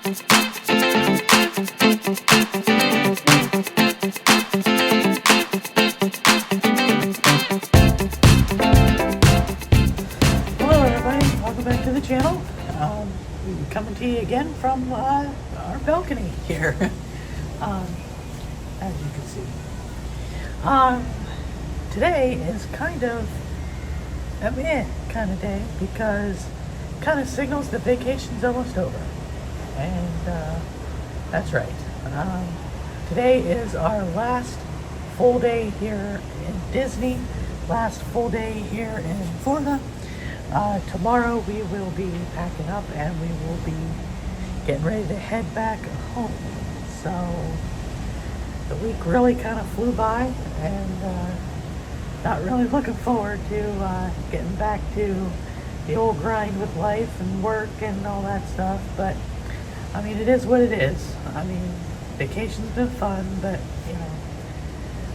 Hello everybody, welcome back to the channel. Coming to you again from our balcony here, as you can see. Today is kind of a meh kind of day because it kind of signals the vacation's almost over. And that's right. Today is our last full day here in Disney, last full day here in Florida. Tomorrow we will be packing up and we will be getting ready to head back home. So the week really kind of flew by, and not really looking forward to getting back to the old grind with life and work and all that stuff. But I mean, it is what it is. I mean, vacation's been fun, but you know,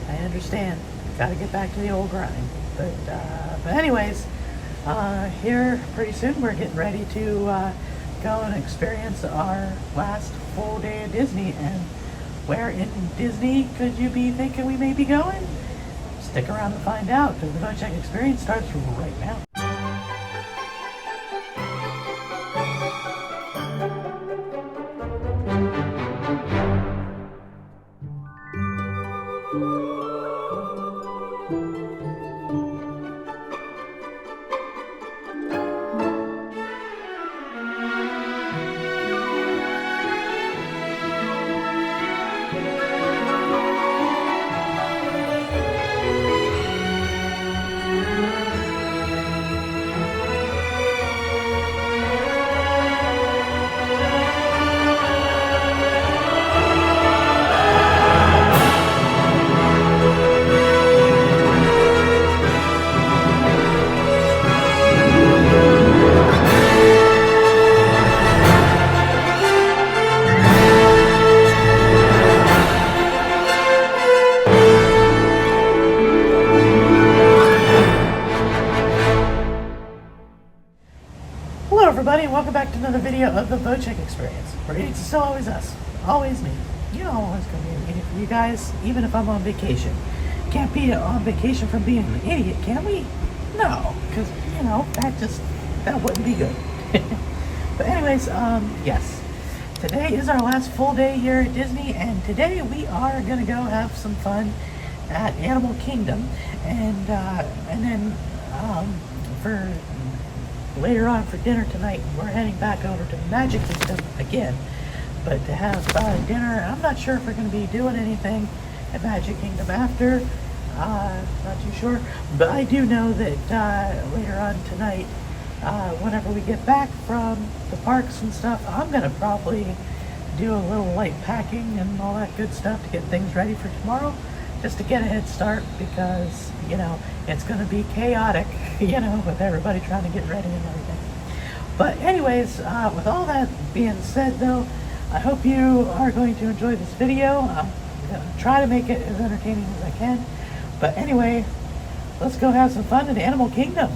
I understand. Got to get back to the old grind. But anyways, here pretty soon we're getting ready to go and experience our last full day of Disney. And where in Disney could you be thinking we may be going? Stick around to find out, because the Vochek experience starts right now. Hello everybody, and welcome back to another video of the Vochek experience, where it's still always us, always me. You know, I'm always going to be an idiot for you guys, even if I'm on vacation. Can't be on vacation from being an idiot, can we? No, because, you know, that wouldn't be good. But anyways, yes. Today is our last full day here at Disney, and today we are going to go have some fun at Animal Kingdom, and then for later on for dinner tonight, we're heading back over to Magic Kingdom again, but to have dinner. I'm not sure if we're going to be doing anything at Magic Kingdom after, not too sure, but I do know that later on tonight, whenever we get back from the parks and stuff, I'm going to probably do a little light packing and all that good stuff to get things ready for tomorrow, just to get a head start, because, you know, it's going to be chaotic, you know, with everybody trying to get ready and everything. But anyways, with all that being said though, I hope you are going to enjoy this video. I'm going to try to make it as entertaining as I can. But anyway, let's go have some fun in Animal Kingdom.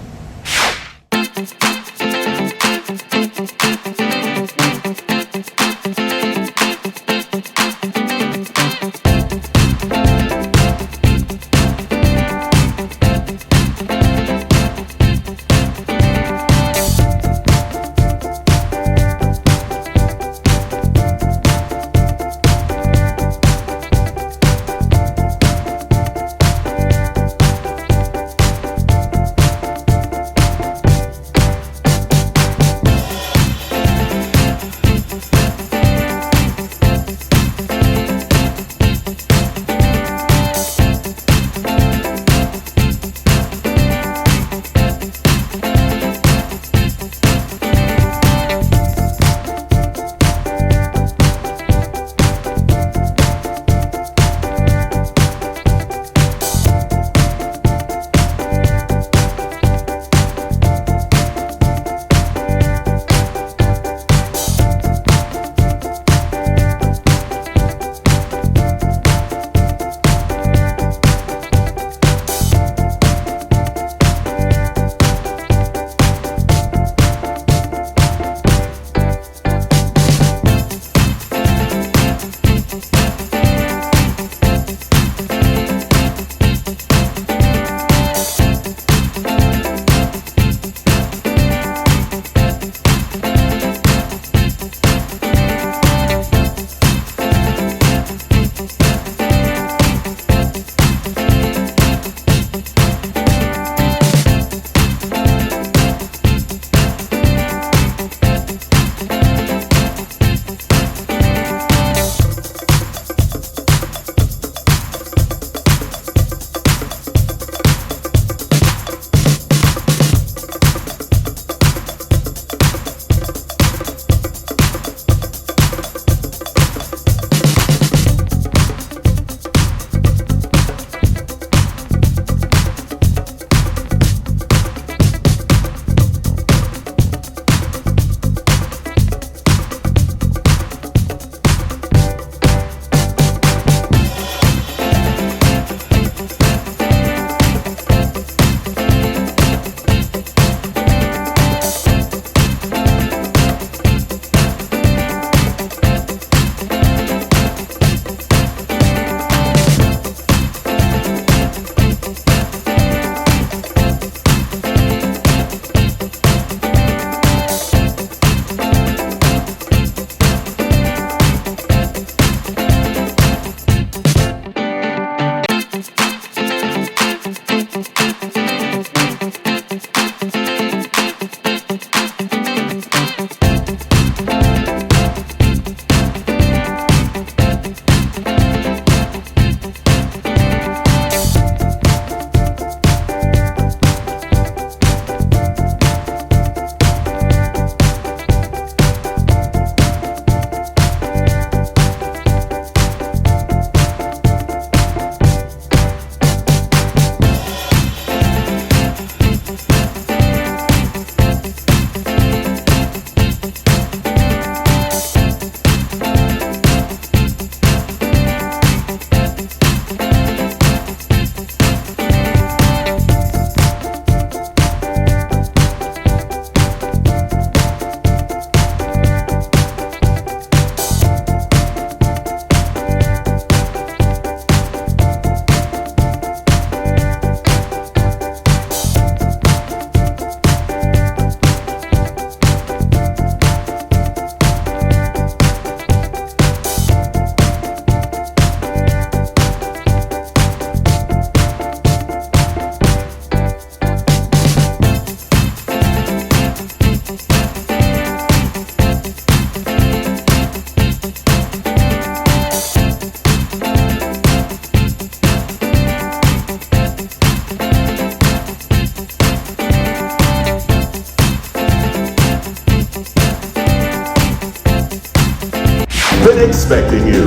been expecting you.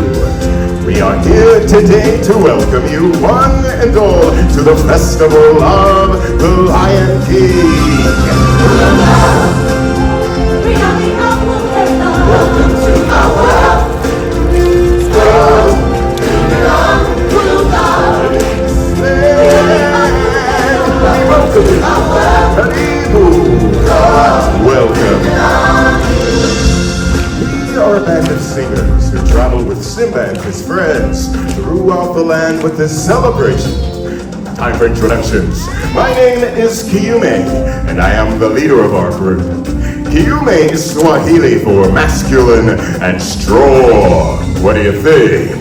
We are here today to welcome you, one and all, to the festival of the Lion King. We are the apple and love. Welcome to our world. Welcome. We are a band of singers who travel with Simba and his friends throughout the land with this celebration. Time for introductions. My name is Kiume, and I am the leader of our group. Kiume is Swahili for masculine and strong. What do you think?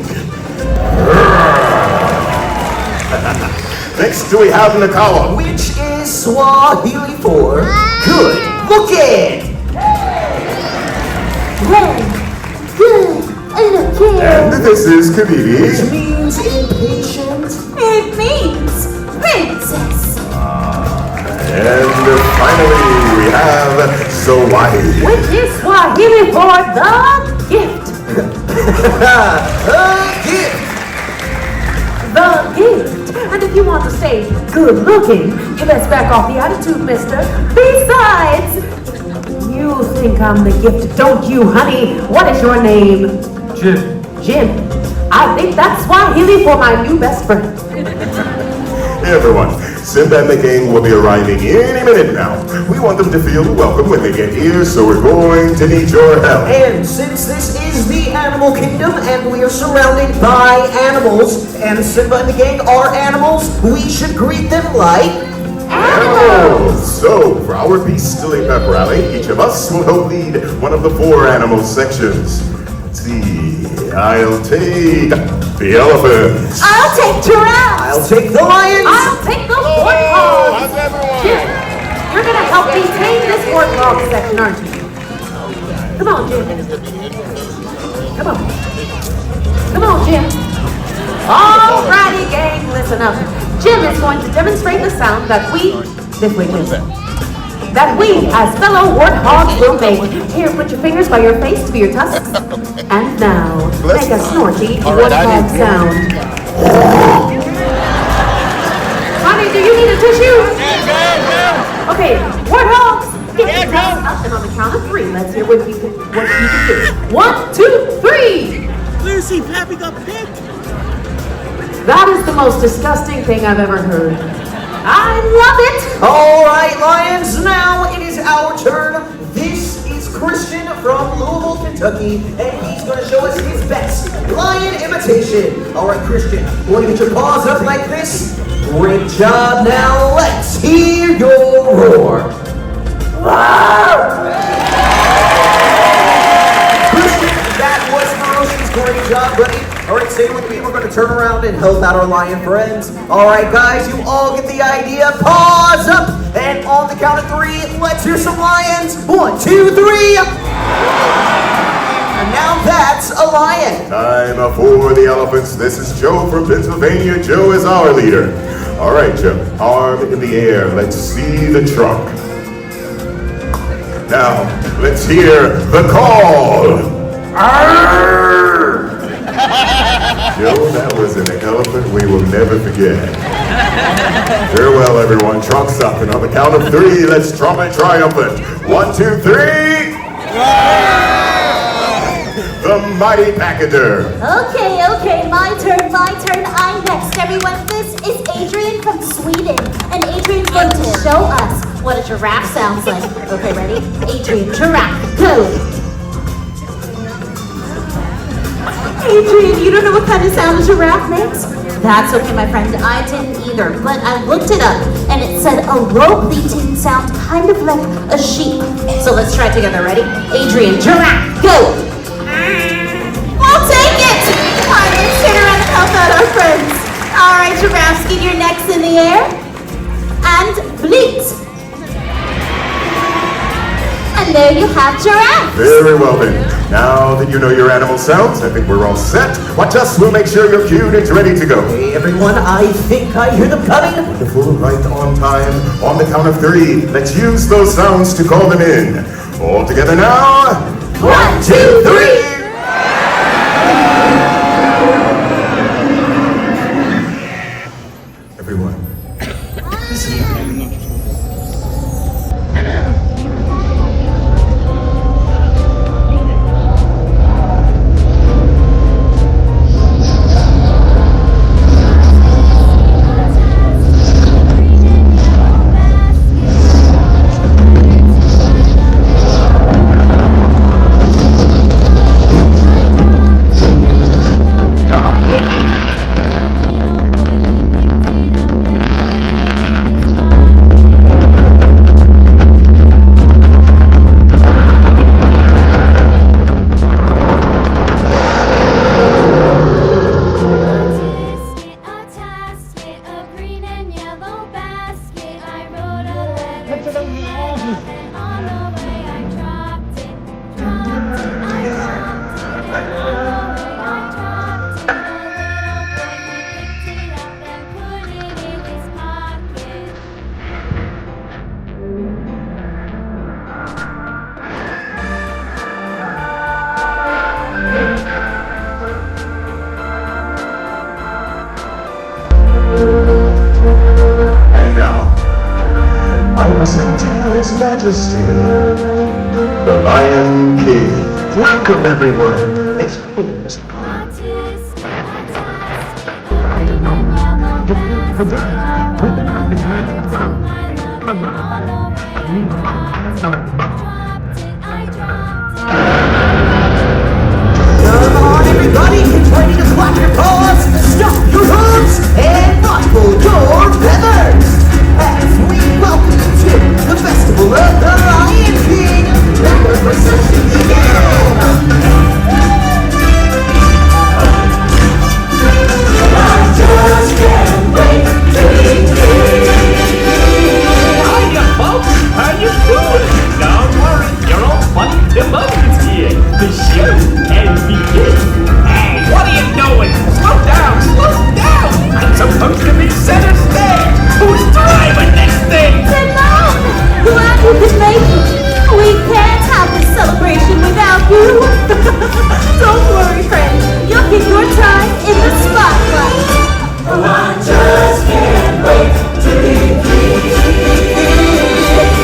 Next, we have Nakawa, Which is Swahili for good looking. Good looking. and this is Kabibi. Which means impatient. It means princess. And finally, we have Swahili. Which is Swahili for the gift. Gift. The gift. And if you want to stay good looking, you best back off the attitude, mister. Besides, you think I'm the gift, don't you, honey? What is your name? Jim. Jim. I think that's Swahili for my new best friend. Hey everyone, Simba and the gang will be arriving any minute now. We want them to feel welcome when they get here, so we're going to need your help. And since this is the animal kingdom and we are surrounded by animals, and Simba and the gang are animals, we should greet them like Animals! So, for our Beastly Pep Rally, each of us will help lead one of the 4 animal sections. Let's see, I'll take the elephant. I'll take giraffe! I'll take the lions. I'll take the warthog! Jim, you're gonna help maintain this warthog section, aren't you? Come on, Jim. Come on. Come on, Jim. Alrighty, gang, listen up. Jim is going to demonstrate the sound that we, this way, Jim, that we, as fellow warthogs, will make. Here, put your fingers by your face to be your tusks. And now, make a snorty warthog sound. Honey, do you need a tissue? Okay, warthogs, get your tusks up, and on the count of 3, let's hear what you can do. 1, 2, 3! Lucy, Pappy got picked. That is the most disgusting thing I've ever heard. I love it! All right, lions, now it is our turn. This is Christian from Louisville, Kentucky, and he's going to show us his best lion imitation. All right, Christian, you want to get your paws up like this? Great job. Now let's hear your roar. Christian, that was ferocious. Great job, buddy. All right, stay with me. We're going to turn around and help out our lion friends. All right, guys, you all get the idea. Paws up. And on the count of 3, let's hear some lions. 1, 2, 3. And now that's a lion. Time for the elephants. This is Joe from Pennsylvania. Joe is our leader. All right, Joe, arm in the air. Let's see the trunk. Now, let's hear the call. Arr! Joe, that was an elephant we will never forget. Farewell, everyone. Trunk's up, and on the count of 3, let's trumpet triumphant. 1, 2, 3. The mighty packager. Okay, my turn. I'm next, everyone. This is Adrian from Sweden, and Adrian's going to show us what a giraffe sounds like. Okay, ready? Adrian, giraffe, go! Adrian, you don't know what kind of sound a giraffe makes? That's okay, my friend. I didn't either, but I looked it up, and it said a low bleating sound kind of like a sheep. So let's try it together. Ready? Adrian, giraffe, go! I'll take it! All right, let's turn around and help out our friends. All right, giraffes, get your necks in the air and bleat. And there you have giraffes. Very well then. Now that you know your animal sounds, I think we're all set. Watch us, we'll make sure you're cued and ready to go. Hey, everyone, I think I hear them coming. Wonderful, right on time. On the count of 3, let's use those sounds to call them in. All together now. 1, 2, 3. tell His Majesty, the Lion King. Welcome, everyone. It's Come on, everybody, get ready to clap your paws, stomp your hooves, and ruffle your feathers as we welcome you to the Festival of the Lion King. Let the procession begin. I just can't wait to be king. Hiya, folks! How you doing? Don't worry, you're all funny. The moment's here. The show can begin. Hey, what are you doing? Slow down, slow down! I'm supposed to be center stage. Who's driving this thing? Simone, glad you could make it. We can't have this celebration without you. Don't worry, friend. You'll get your time in the spotlight. Oh, I just can't wait to be king.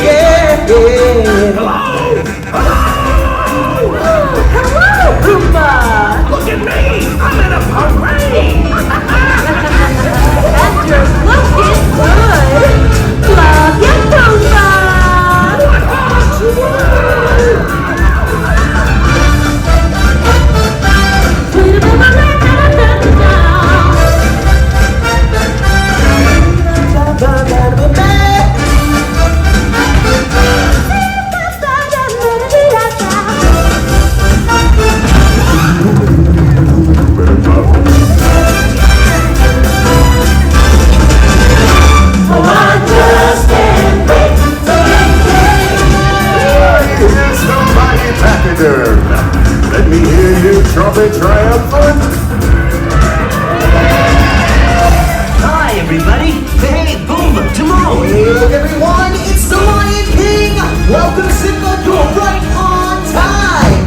Yeah, yeah. Hello, Pumbaa. Look at me! I'm in a parade! And you're looking good. Love you, Pumbaa. Here's the mighty pachyderm. Let me hear you trumpet triumphant. Hi, everybody. Hey, boom, Timon. Hey, look everyone, it's the Lion King! Welcome, Simba, you're right on time!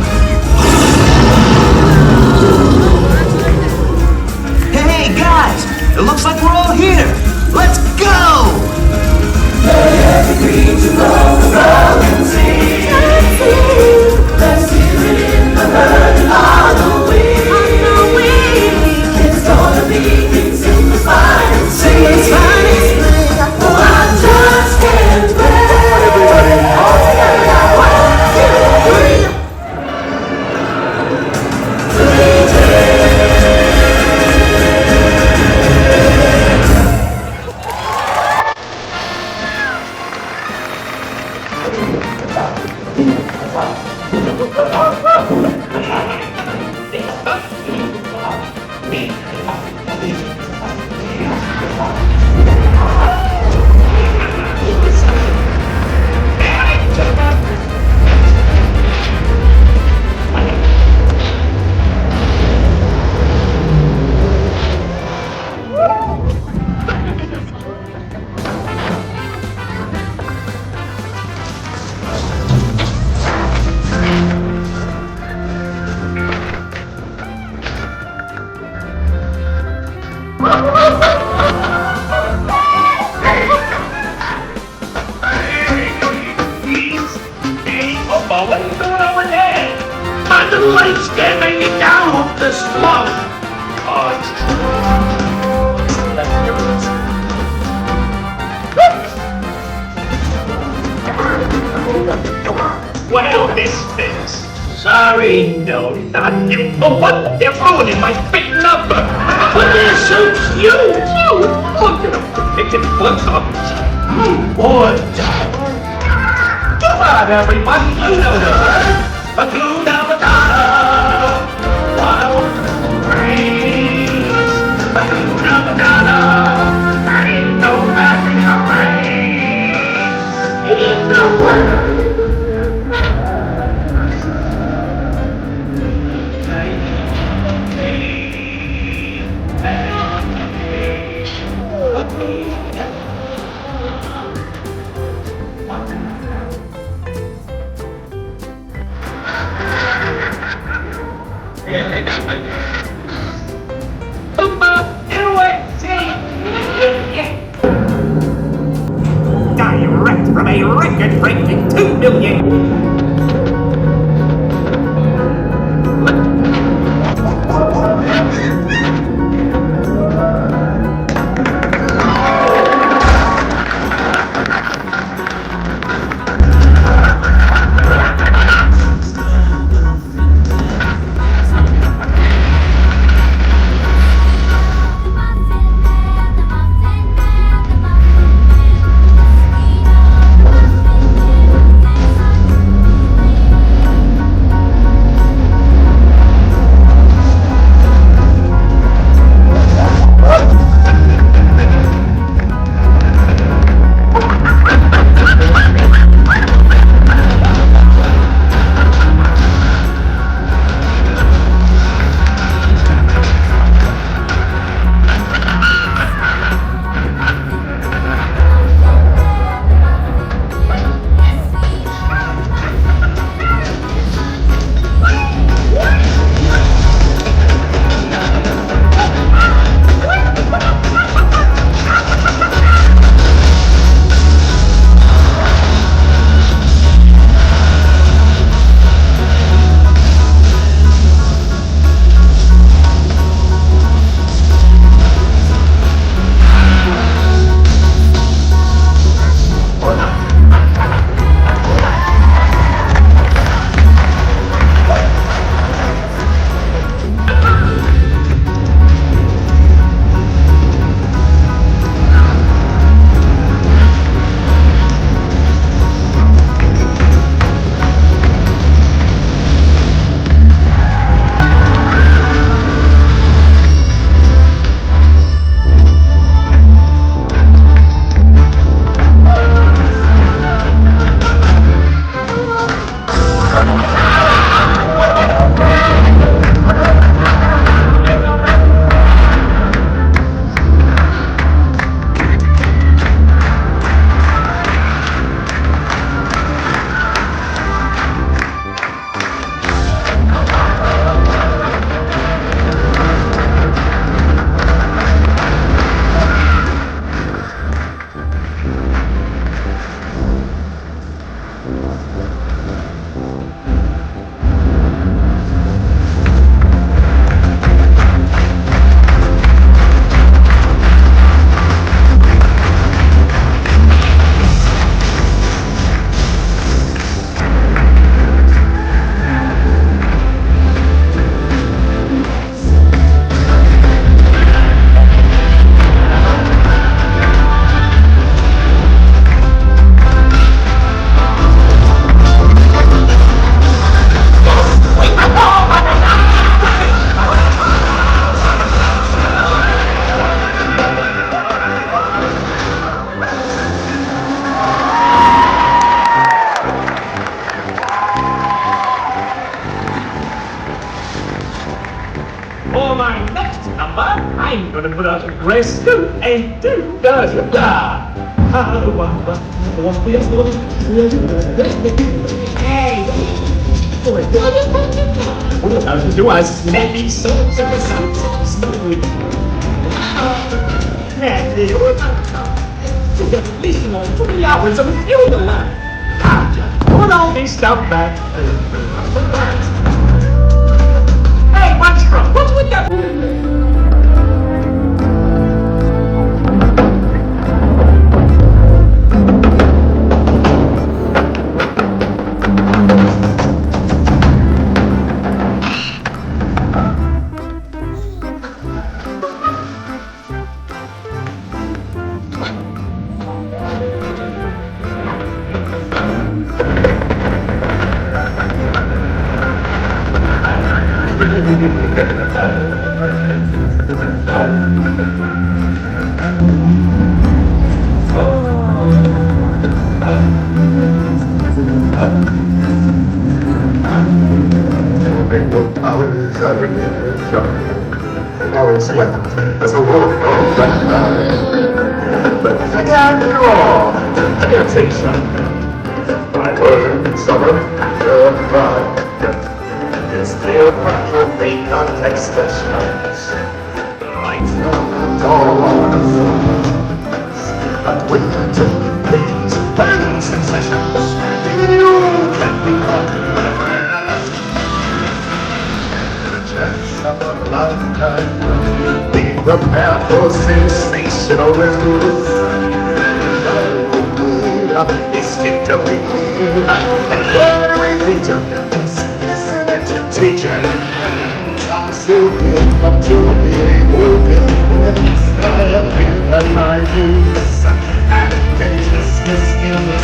Hey, guys. It looks like we're all here. Let's go. What's going on with that? The lights can't make it down off the smoke. Oh, it's well, this fits. Sorry, no, not you. Oh, what? They're ruining my big number. But they're so cute. Look at them depicted flip-flops. Boy, come on, everybody. You know the word. Hakuna Matata. Wild rains. Hakuna Matata. Ain't no magic rain. In the world. Direct from a a record-breaking 2 million. For my next number, I'm gonna put out a grace to a do da da da. Hey! What about to do us? Maybe so smooth. Listen on 3 hours of fuel line. Put all this stuff back. Hey, what's wrong? What's with that? But with the please, Be prepared for sensational news. It's fit to be and very teacher. Listen to teacher. I'm still good, I'm too big, working. And my news. And just in the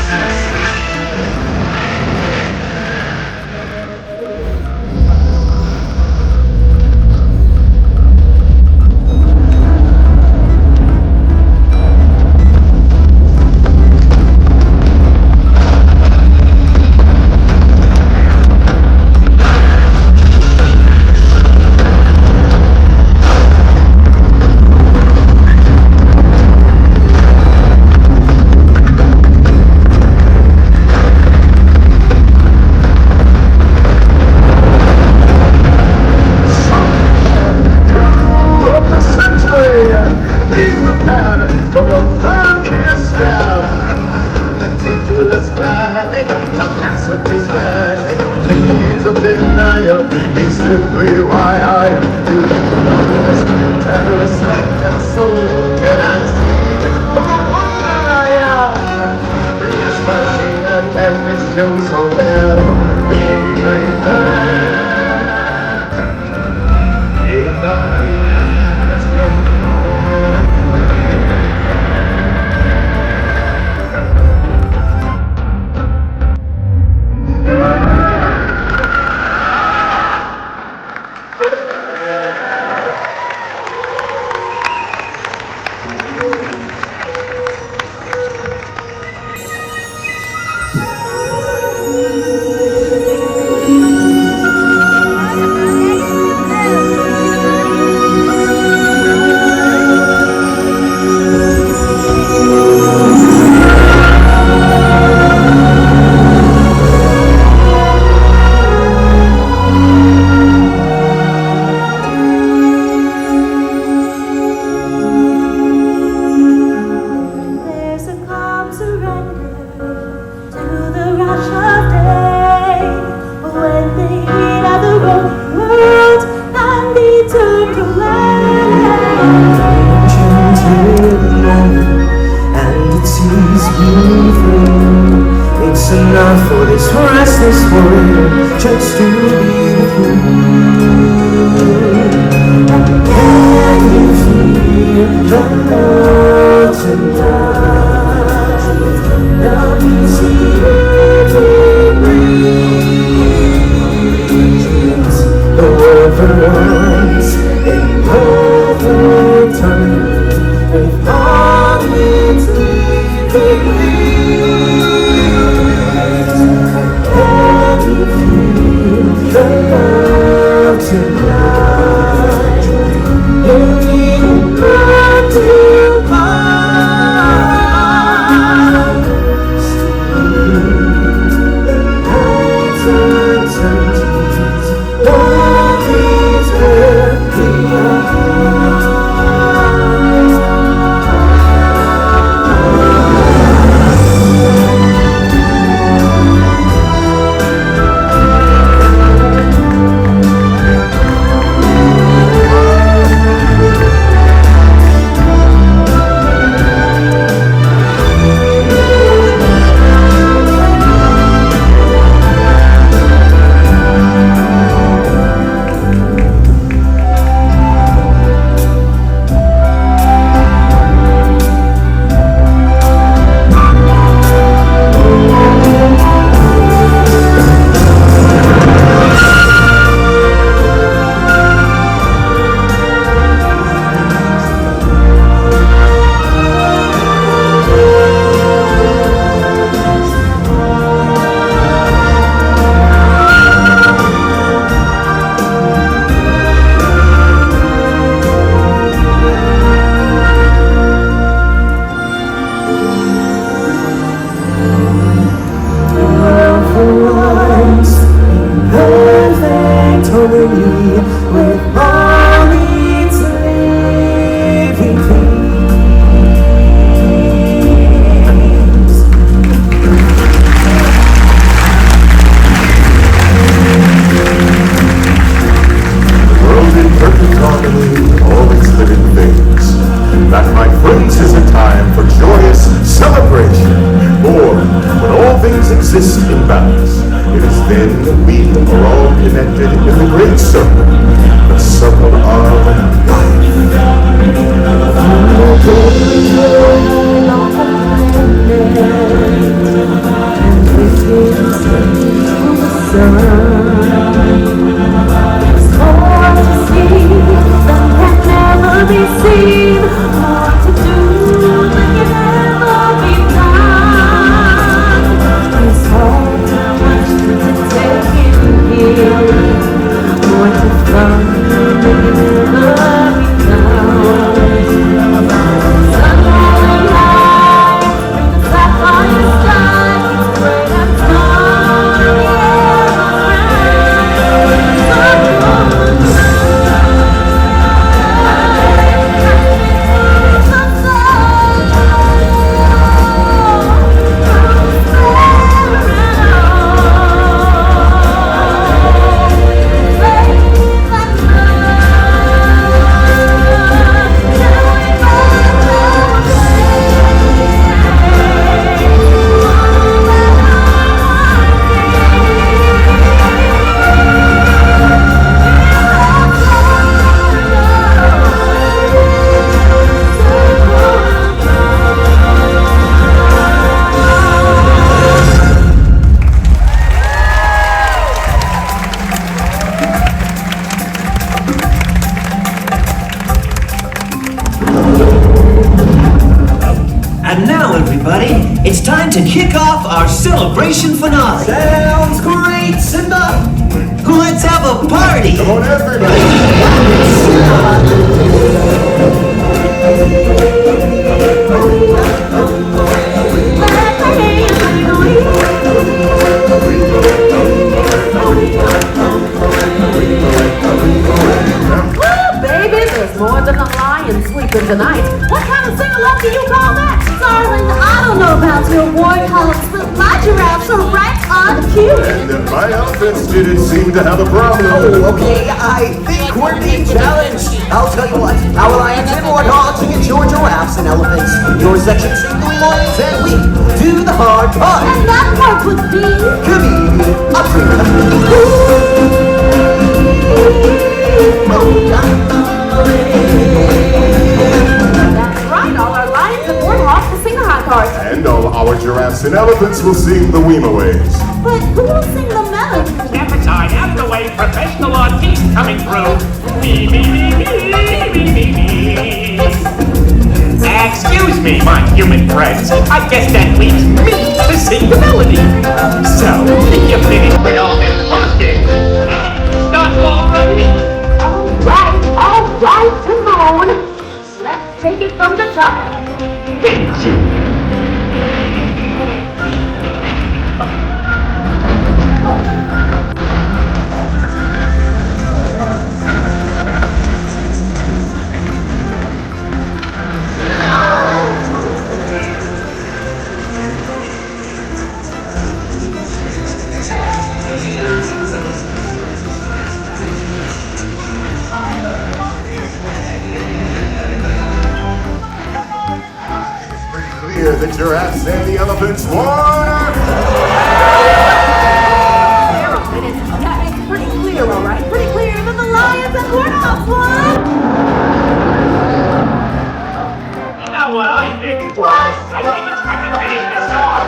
simply why I am doing terrorist and so can I see I am yes, and it's doing so well for this restless world just to be with you. Can you feel the love tonight? The easy breeze, the over once in perfect time, with all its leaving the love tonight, looking back to us, nights uncertainties, love is earthly. harmony in all its living things. That, my friends, is a time for joyous celebration. For when all things exist in balance, it is then we are all connected in the great circle, the circle of life. And now, everybody, it's time to kick off our celebration finale. Sounds great, Simba! Let's have a party! Come on, everybody! Baby, there's more than a lion sleeping tonight. What kind of sing-along do you call that? Darling, I don't know about your war columns, but my giraffes are right on cue. And my elephants didn't seem to have a problem. Oh, okay, I think we're being challenged. I'll tell you what, our lions and warthogs against your giraffes and elephants. Your section sing the lions and we do the hard part. And that part would be... Comedian up That's right, all our lions and warthogs will sing the high part. And all our giraffes and elephants will sing the Weema ways. But who will sing the melody? Step aside, out of the way, professional artiste coming through. Me, me, me, me, me, me, me. Excuse me, my human friends. I guess that leaves me to sing the melody. So, if you finish with all this busting, start already. All right, Simone. Let's take it from the top. Clear, the giraffes and the elephants won! Yeah, it's pretty clear, all right? Pretty clear that the lions and warthogs won. You know what I think it was? I think it's time to finish this off.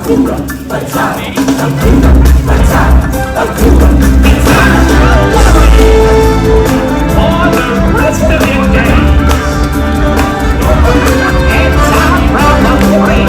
For the rest of your days. And time from the free.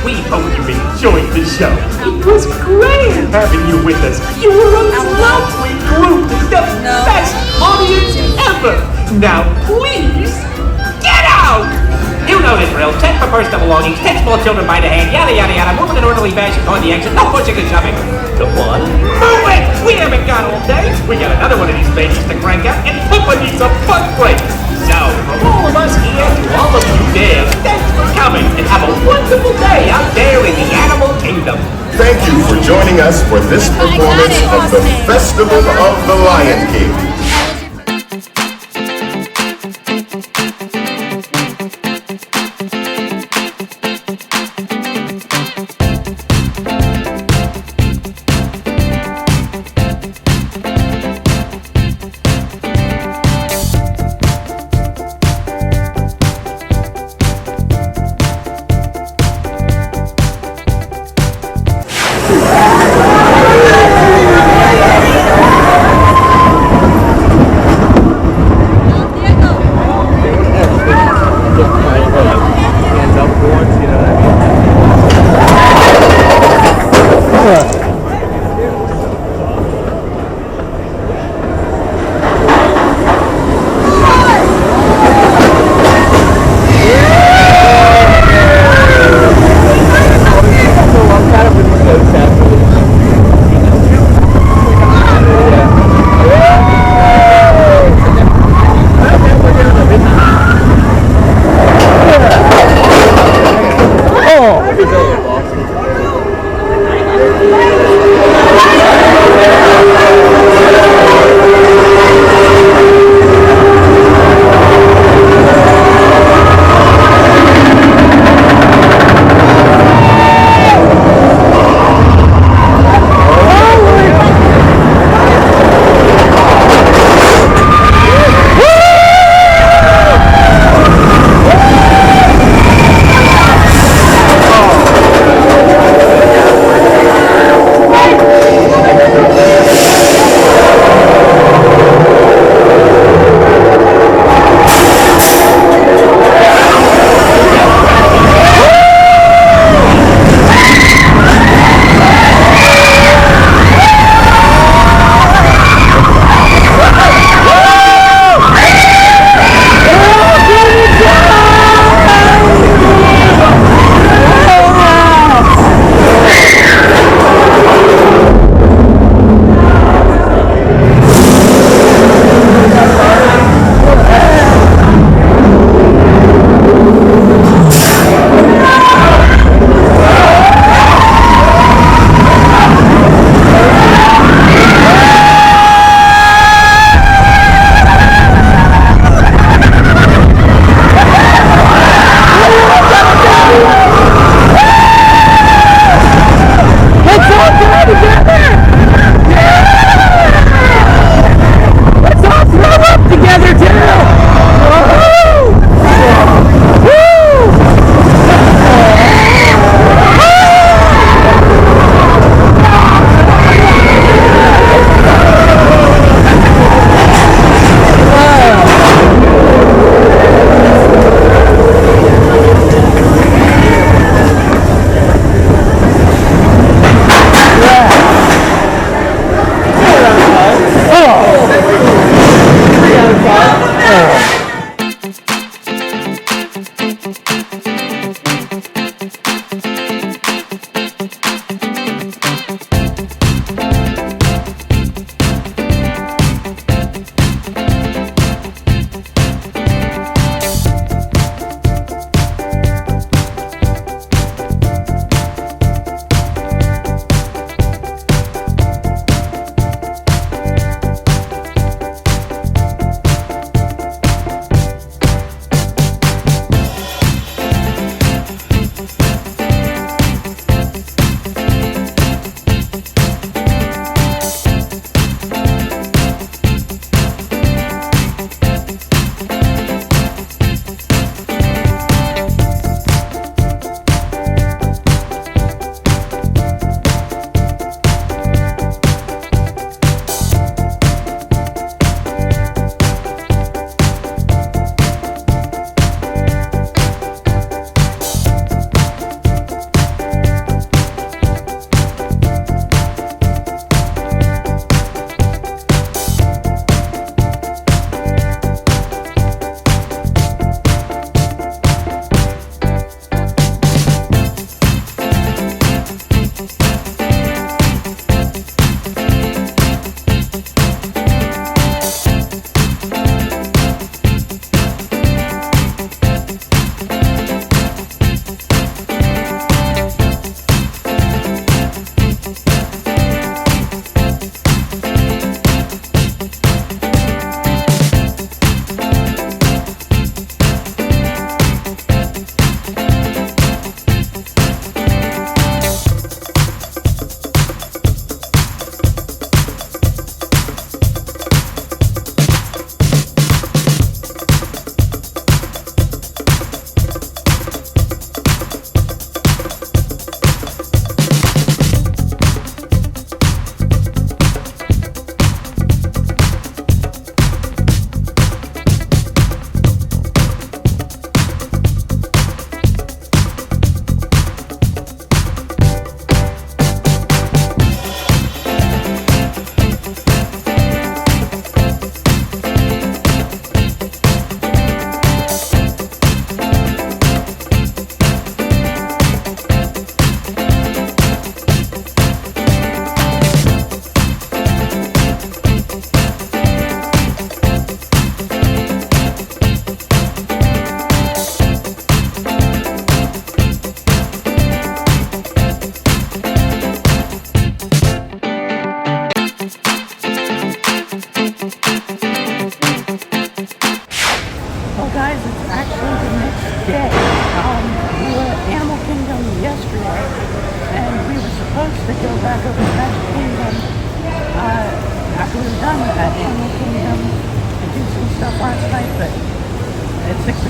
We hope you enjoyed the show. It was great having you with us. You were a lovely group. The best audience ever. Now, please, get out! You know the drill. Check for personal belongings. Take small children by the hand. Yada, yada, yada. Move in an orderly fashion toward the exit. No pushing and shoving. Come on. Move it! We haven't got all day. We got another one of these babies to crank out, and Papa needs a fun break. So, from all of us here to all of you there, thanks for coming, and have a wonderful day out there in the animal kingdom. Thank you for joining us for this performance of the Festival of the Lion King.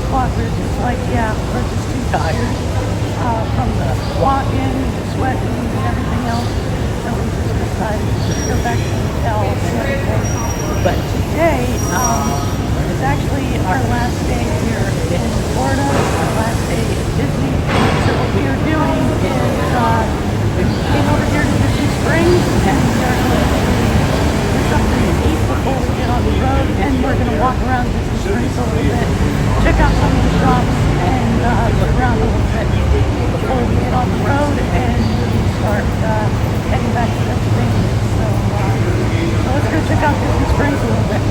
o'clock, we were just like, yeah, we're just too tired from the walking, the sweating, and everything else. So we just decided to just go back to the hotel and everything. But today is actually our last day here in Florida, our last day at Disney. So what we are doing is we came over here to Disney Springs and we are going to do something to eat before we get on the road, and we're going to walk around Disney Springs a little bit, check out some of the shops, and look around a little bit before we get on the road and start heading back to Pennsylvania. So let's go check out Disney Springs a little bit.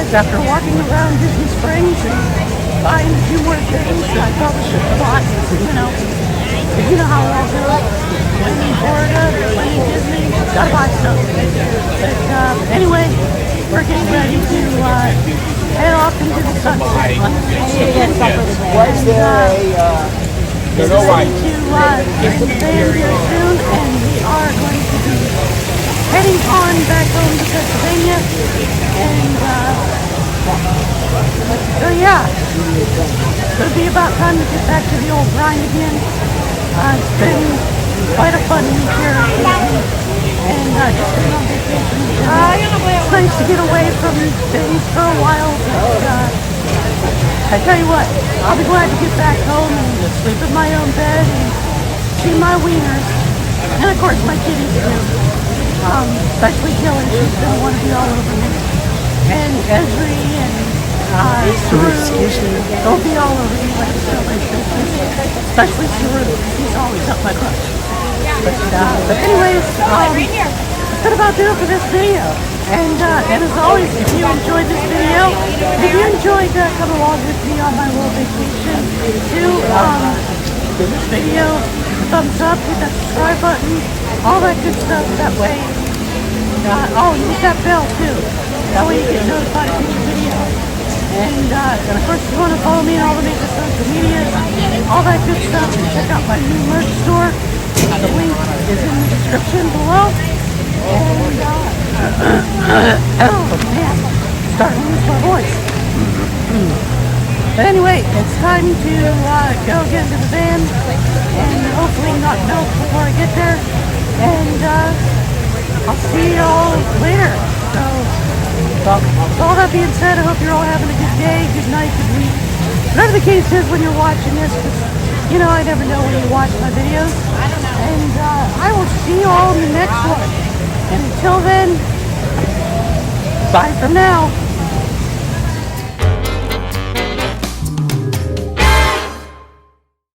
After walking around Disney Springs and buying a few more things, I probably should have bought, you know how it all goes. When in Florida, when in Disney, gotta buy stuff. But anyway, we're getting ready to head off into the sunset on this vacation. Was there a, We're going to get to the van very soon, and we are going to be heading on back home to Pennsylvania. And so yeah, it'll be about time to get back to the old grind again. It's been quite a fun week here at Disney, and just been on vacation. It's nice to get away from things for a while, but I tell you what, I'll be glad to get back home and just sleep in my own bed and see my wieners, and of course my kitties too. Especially Kelly, she's going to want to be all over me. And Esri and Saru, they'll be all over me like especially Saru, he's always up my crotch. But anyways, that's about do it for this video. And as always, if you enjoyed this video, if you enjoyed coming along with me on my little vacation, do give this video a thumbs up, hit that subscribe button, all that good stuff. That way, use that bell too. That way you get notified of future videos. And of course, if you want to follow me on all the major social medias, all that good stuff, and check out my new merch store. The link is in the description below. And oh man, starting to lose my voice. But anyway, it's time to go get into the van and hopefully not melt before I get there. And I'll see y'all later. So, with all that being said, I hope you're all having a good day, good night, good week. Whatever the case is when you're watching this, because, you know, I never know when you watch my videos. And I will see you all in the next one. And until then, bye for now.